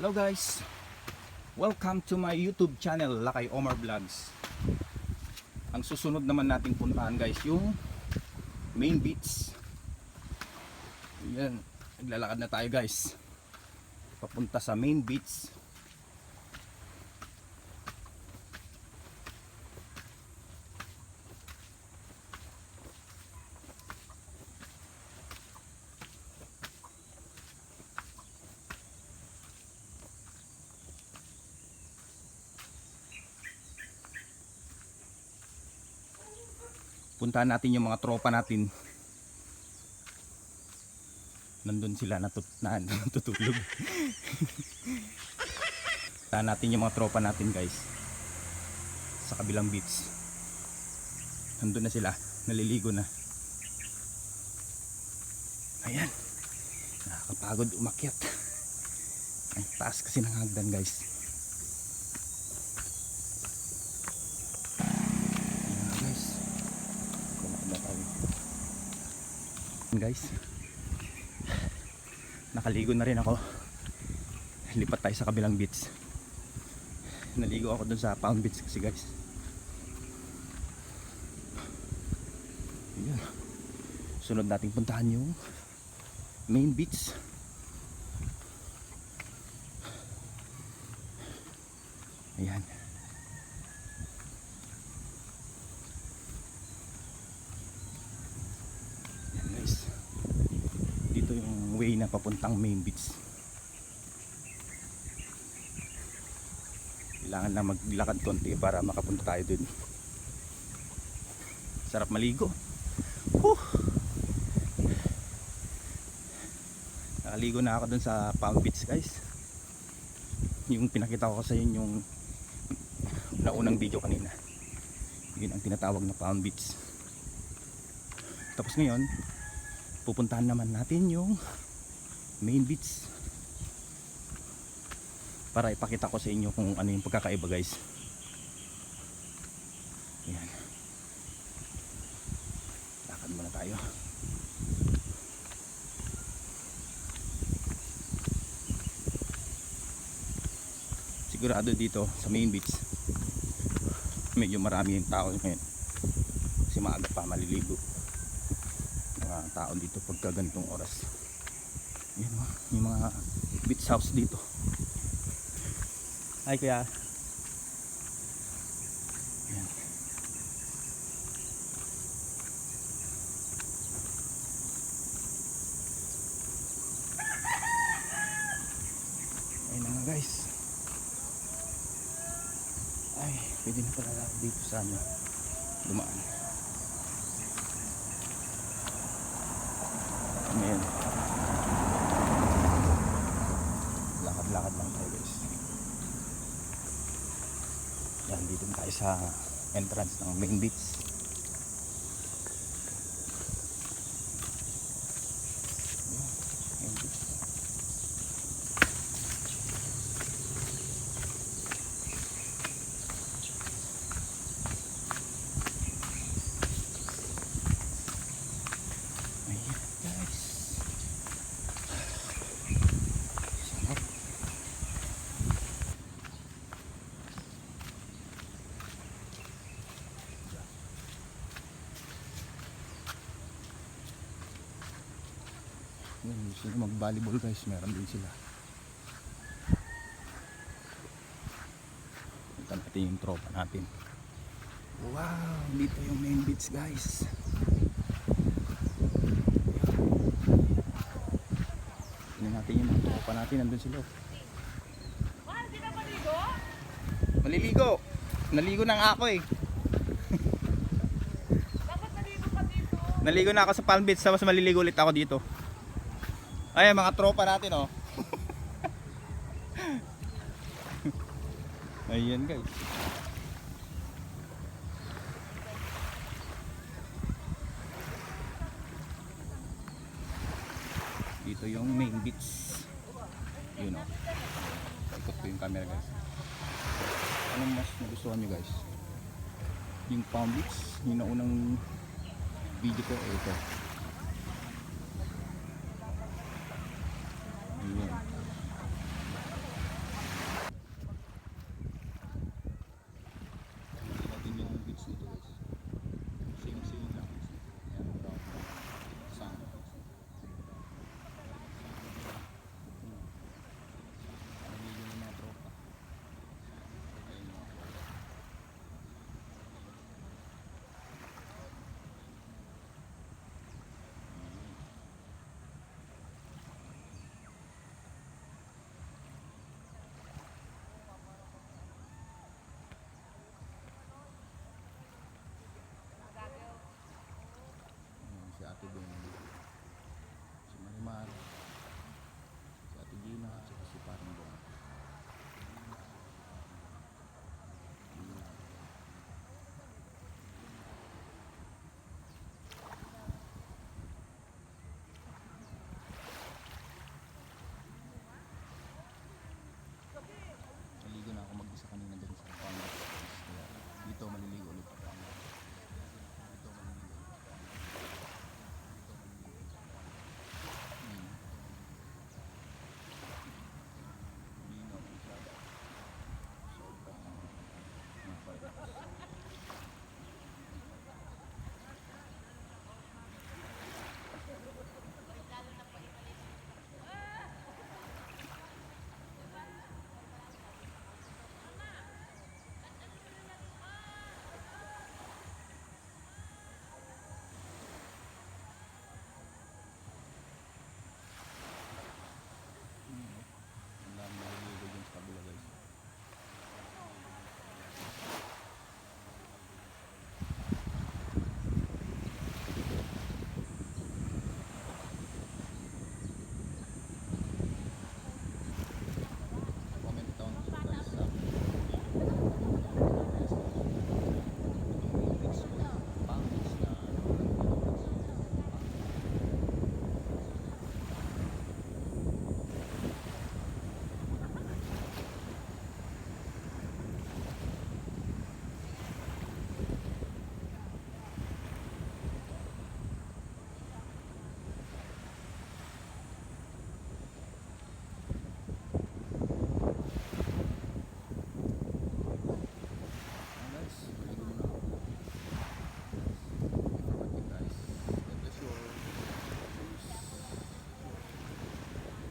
Hello guys, welcome to my YouTube channel, Lakay Omar Vlogs. Ang susunod naman nating puntahan guys, yung main beach. Yan, naglalakad na tayo guys, papunta sa main beach. Puntahan natin yung mga tropa natin. Nandun sila natutulog. Puntahan natin yung mga tropa natin guys, sa kabilang beach. Nandun na sila, naliligo na. Ayan, nakakapagod umakyat. Ang taas kasi ng hagdan guys. Guys, nakaligo na rin ako. Lipat tayo sa kabilang beach. Naligo ako dun sa Palm Beach kasi guys. Ayan. Sunod nating puntahan yung main beach. Ayan. Way na papuntang main beach. Kailangan na maglakad konti para makapunta tayo dun. Sarap maligo. Nakaligo na ako dun sa Palm Beach guys. Yung pinakita ko sa inyo yung naunang video kanina. Yun ang tinatawag na Palm Beach. Tapos ngayon pupuntahan naman natin yung main beach para ipakita ko sa inyo kung ano yung pagkakaiba guys. Ayan, lakad muna tayo. Sigurado dito sa main beach medyo marami yung tao ngayon kasi maaga pa maliligo mga tao dito pagka ganitong oras. Yan o, yung mga beach house dito. Ay kuya. Yan. Ayun na nga guys. Ay, pwede na pala dito sana dumaan. Ayan. Lakad lang tayo guys. Yan, dito tayo sa entrance ng main beach. Main beach. Ayan guys. Gusto nyo mag-volleyball guys, meron din sila. Ito natin yung tropa natin. Wow, dito yung main beach guys. Tignan natin yung mga tropa natin, nandun sila. Hindi na maligo? Maliligo. Naligo na nga ako eh. Dapat maligo ka dito. Naligo na ako sa Palm Beach, tapos maliligo ulit ako dito. Ay, mga tropa natin oh. Ayan guys. Dito yung main beach. Yun oh. Ikot ko yung camera guys. Anong mas nagustuhan nyo guys? Yung Palm Beach, yung naunang video ko, ito.